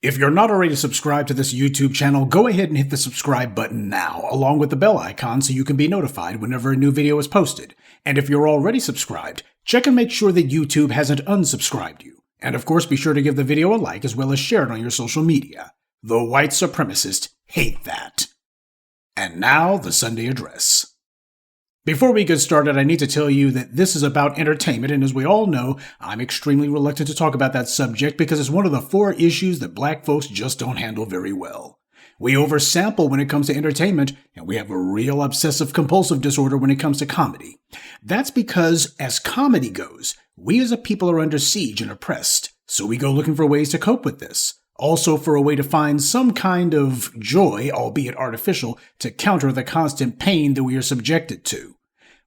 If you're not already subscribed to this YouTube channel, go ahead and hit the subscribe button now, along with the bell icon so you can be notified whenever a new video is posted. And if you're already subscribed, check and make sure that YouTube hasn't unsubscribed you. And of course, be sure to give the video a like as well as share it on your social media. The white supremacists hate that. And now, the Sunday address. Before we get started, I need to tell you that this is about entertainment, and as we all know, I'm extremely reluctant to talk about that subject because it's one of the 4 issues that black folks just don't handle very well. We oversample when it comes to entertainment, and we have a real obsessive-compulsive disorder when it comes to comedy. That's because, as comedy goes, we as a people are under siege and oppressed, so we go looking for ways to cope with this. Also for a way to find some kind of joy, albeit artificial, to counter the constant pain that we are subjected to.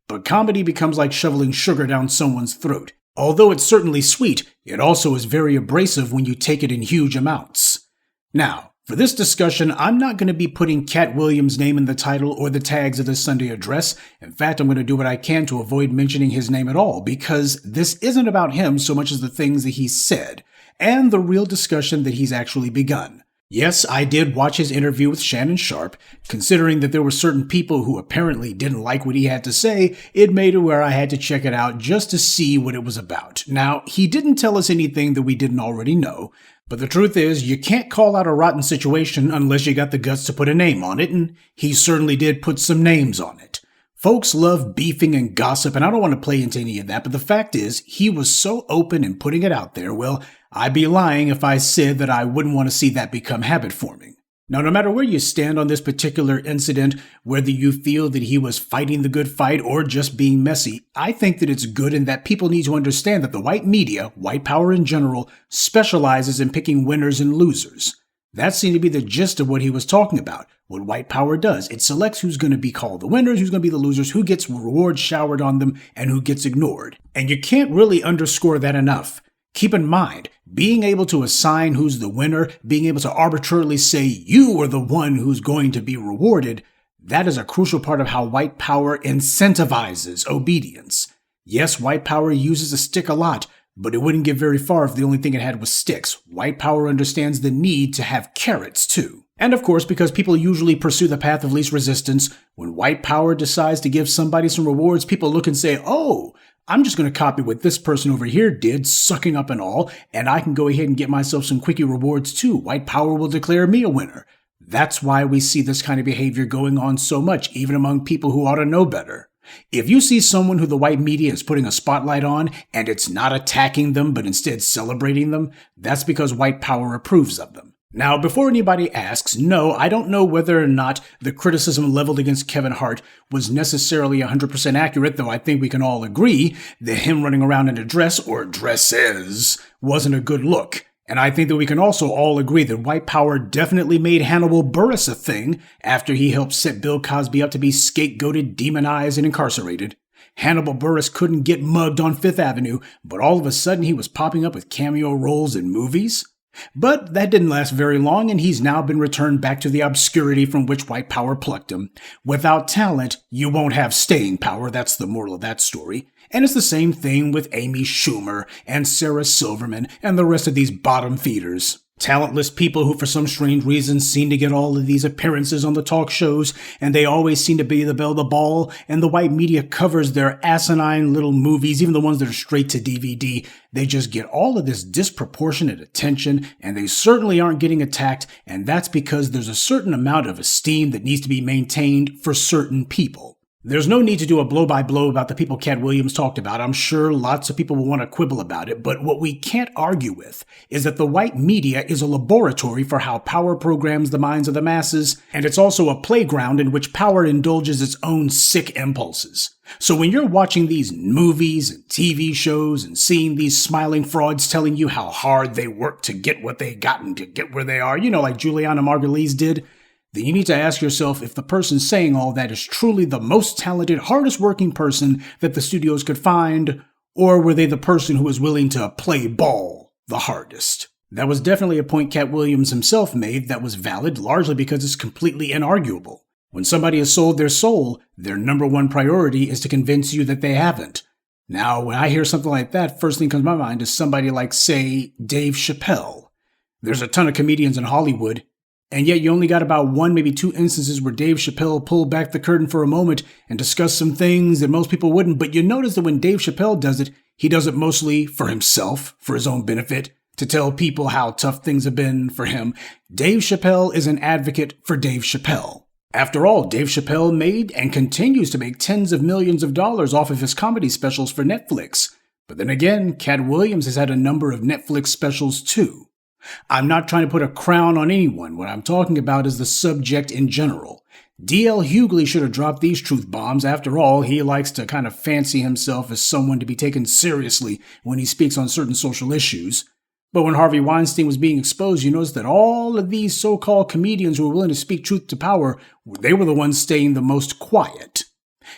But comedy becomes like shoveling sugar down someone's throat. Although it's certainly sweet, it also is very abrasive when you take it in huge amounts. Now, for this discussion, I'm not going to be putting Katt Williams' name in the title or the tags of this Sunday address. In fact, I'm going to do what I can to avoid mentioning his name at all, because this isn't about him so much as the things that he said, and the real discussion that he's actually begun. Yes, I did watch his interview with Shannon Sharpe. Considering that there were certain people who apparently didn't like what he had to say, it made it where I had to check it out just to see what it was about. Now, he didn't tell us anything that we didn't already know, but the truth is, you can't call out a rotten situation unless you got the guts to put a name on it, and he certainly did put some names on it. Folks love beefing and gossip, and I don't want to play into any of that, but the fact is, he was so open in putting it out there, well, I'd be lying if I said that I wouldn't want to see that become habit-forming. Now, no matter where you stand on this particular incident, whether you feel that he was fighting the good fight or just being messy, I think that it's good and that people need to understand that the white media, white power in general, specializes in picking winners and losers. That seemed to be the gist of what he was talking about. What white power does, it selects who's going to be called the winners, who's going to be the losers, who gets rewards showered on them, and who gets ignored. And you can't really underscore that enough. Keep in mind, being able to assign who's the winner, being able to arbitrarily say you are the one who's going to be rewarded, that is a crucial part of how white power incentivizes obedience. Yes, white power uses a stick a lot, but it wouldn't get very far if the only thing it had was sticks. White power understands the need to have carrots, too. And of course, because people usually pursue the path of least resistance, when white power decides to give somebody some rewards, people look and say, oh, I'm just going to copy what this person over here did, sucking up and all, and I can go ahead and get myself some quickie rewards too. White power will declare me a winner. That's why we see this kind of behavior going on so much, even among people who ought to know better. If you see someone who the white media is putting a spotlight on, and it's not attacking them, but instead celebrating them, that's because white power approves of them. Now, before anybody asks, no, I don't know whether or not the criticism leveled against Kevin Hart was necessarily 100% accurate, though I think we can all agree that him running around in a dress, or dresses, wasn't a good look. And I think that we can also all agree that white power definitely made Hannibal Buress a thing after he helped set Bill Cosby up to be scapegoated, demonized, and incarcerated. Hannibal Buress couldn't get mugged on Fifth Avenue, but all of a sudden he was popping up with cameo roles in movies. But that didn't last very long, and he's now been returned back to the obscurity from which white power plucked him. Without talent, you won't have staying power, that's the moral of that story. And it's the same thing with Amy Schumer and Sarah Silverman and the rest of these bottom feeders. Talentless people who for some strange reason seem to get all of these appearances on the talk shows, and they always seem to be the belle of the ball, and the white media covers their asinine little movies, even the ones that are straight to DVD. They just get all of this disproportionate attention, and they certainly aren't getting attacked, and that's because there's a certain amount of esteem that needs to be maintained for certain people. There's no need to do a blow-by-blow about the people Katt Williams talked about. I'm sure lots of people will want to quibble about it, but what we can't argue with is that the white media is a laboratory for how power programs the minds of the masses, and it's also a playground in which power indulges its own sick impulses. So when you're watching these movies and TV shows and seeing these smiling frauds telling you how hard they work to get what they got and to get where they are, like Juliana Margulies did, then you need to ask yourself if the person saying all that is truly the most talented, hardest working person that the studios could find, or were they the person who was willing to play ball the hardest? That was definitely a point Katt Williams himself made that was valid, largely because it's completely inarguable. When somebody has sold their soul, their number one priority is to convince you that they haven't. Now, when I hear something like that, first thing comes to my mind is somebody like, say, Dave Chappelle. There's a ton of comedians in Hollywood, and yet you only got about one, maybe two instances where Dave Chappelle pulled back the curtain for a moment and discussed some things that most people wouldn't. But you notice that when Dave Chappelle does it, he does it mostly for himself, for his own benefit, to tell people how tough things have been for him. Dave Chappelle is an advocate for Dave Chappelle. After all, Dave Chappelle made and continues to make tens of millions of dollars off of his comedy specials for Netflix. But then again, Katt Williams has had a number of Netflix specials too. I'm not trying to put a crown on anyone. What I'm talking about is the subject in general. D.L. Hughley should have dropped these truth bombs. After all, he likes to kind of fancy himself as someone to be taken seriously when he speaks on certain social issues. But when Harvey Weinstein was being exposed, you notice that all of these so-called comedians who were willing to speak truth to power, they were the ones staying the most quiet.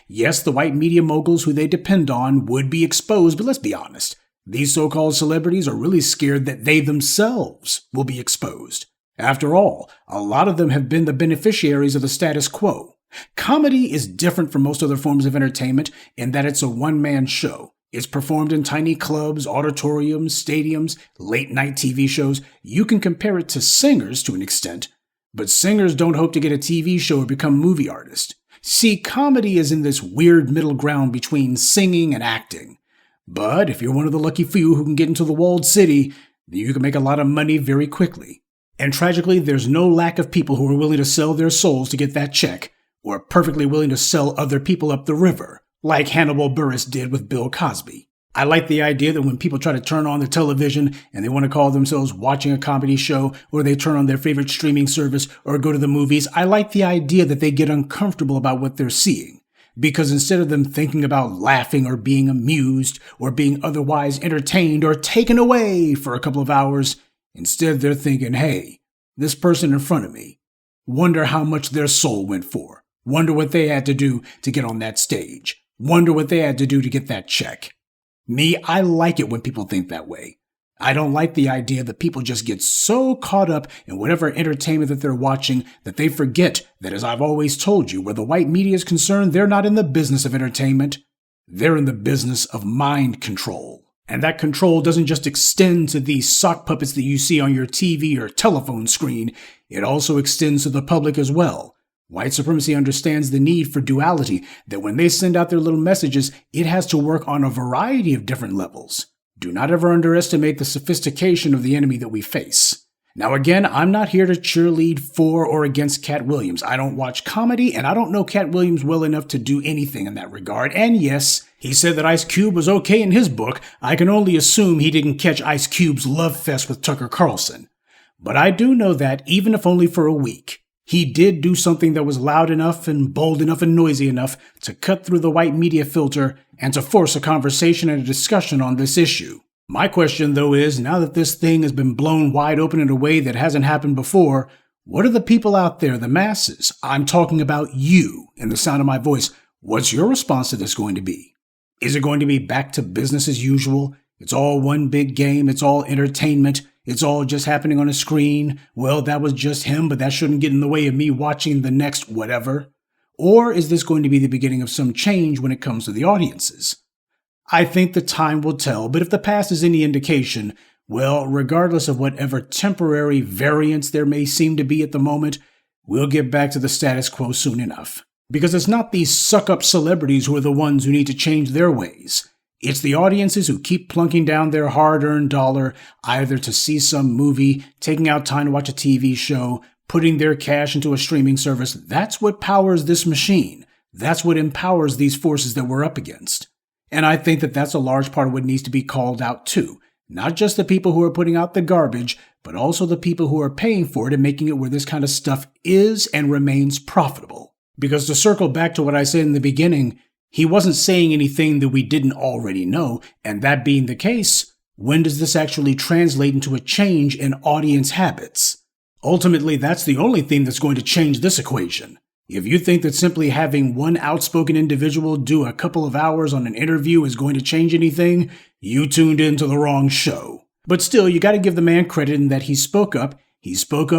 Yes, the white media moguls who they depend on would be exposed, but let's be honest. These so-called celebrities are really scared that they themselves will be exposed. After all, a lot of them have been the beneficiaries of the status quo. Comedy is different from most other forms of entertainment in that it's a one-man show. It's performed in tiny clubs, auditoriums, stadiums, late-night TV shows. You can compare it to singers to an extent, but singers don't hope to get a TV show or become movie artists. See, comedy is in this weird middle ground between singing and acting. But if you're one of the lucky few who can get into the walled city, you can make a lot of money very quickly. And tragically, there's no lack of people who are willing to sell their souls to get that check, or perfectly willing to sell other people up the river, like Hannibal Buress did with Bill Cosby. I like the idea that when people try to turn on the television and they want to call themselves watching a comedy show, or they turn on their favorite streaming service, or go to the movies, I like the idea that they get uncomfortable about what they're seeing. Because instead of them thinking about laughing or being amused or being otherwise entertained or taken away for a couple of hours, instead they're thinking, hey, this person in front of me, wonder how much their soul went for. Wonder what they had to do to get on that stage. Wonder what they had to do to get that check. Me, I like it when people think that way. I don't like the idea that people just get so caught up in whatever entertainment that they're watching that they forget that, as I've always told you, where the white media is concerned, they're not in the business of entertainment. They're in the business of mind control. And that control doesn't just extend to these sock puppets that you see on your TV or telephone screen. It also extends to the public as well. White supremacy understands the need for duality, that when they send out their little messages, it has to work on a variety of different levels. Do not ever underestimate the sophistication of the enemy that we face. Now again, I'm not here to cheerlead for or against Katt Williams. I don't watch comedy, and I don't know Katt Williams well enough to do anything in that regard. And yes, he said that Ice Cube was okay in his book. I can only assume he didn't catch Ice Cube's love fest with Tucker Carlson. But I do know that, even if only for a week, he did do something that was loud enough and bold enough and noisy enough to cut through the white media filter and to force a conversation and a discussion on this issue. My question, though, is, now that this thing has been blown wide open in a way that hasn't happened before, what are the people out there, the masses? I'm talking about you in the sound of my voice. What's your response to this going to be? Is it going to be back to business as usual? It's all one big game. It's all entertainment. It's all just happening on a screen. Well, that was just him, but that shouldn't get in the way of me watching the next whatever. Or is this going to be the beginning of some change when it comes to the audiences? I think the time will tell, but if the past is any indication, well, regardless of whatever temporary variance there may seem to be at the moment, we'll get back to the status quo soon enough. Because it's not these suck-up celebrities who are the ones who need to change their ways. It's the audiences who keep plunking down their hard-earned dollar, either to see some movie, taking out time to watch a TV show, putting their cash into a streaming service. That's what powers this machine. That's what empowers these forces that we're up against. And I think that that's a large part of what needs to be called out too. Not just the people who are putting out the garbage, but also the people who are paying for it and making it where this kind of stuff is and remains profitable. Because to circle back to what I said in the beginning, he wasn't saying anything that we didn't already know, and that being the case, when does this actually translate into a change in audience habits? Ultimately, that's the only thing that's going to change this equation. If you think that simply having one outspoken individual do a couple of hours on an interview is going to change anything, you tuned into the wrong show. But still, you got to give the man credit in that he spoke up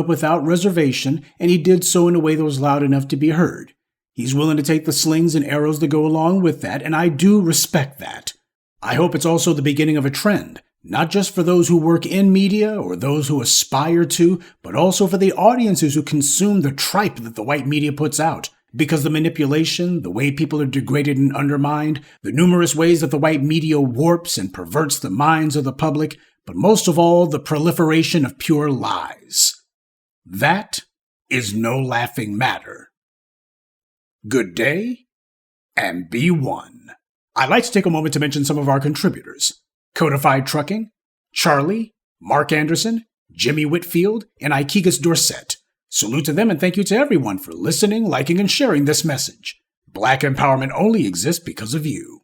without reservation, and he did so in a way that was loud enough to be heard. He's willing to take the slings and arrows that go along with that, and I do respect that. I hope it's also the beginning of a trend, not just for those who work in media or those who aspire to, but also for the audiences who consume the tripe that the white media puts out. Because the manipulation, the way people are degraded and undermined, the numerous ways that the white media warps and perverts the minds of the public, but most of all, the proliferation of pure lies. That is no laughing matter. Good day, and be one. I'd like to take a moment to mention some of our contributors. Codified Trucking, Charlie, Mark Anderson, Jimmy Whitfield, and Ikegas Dorset. Salute to them and thank you to everyone for listening, liking, and sharing this message. Black empowerment only exists because of you.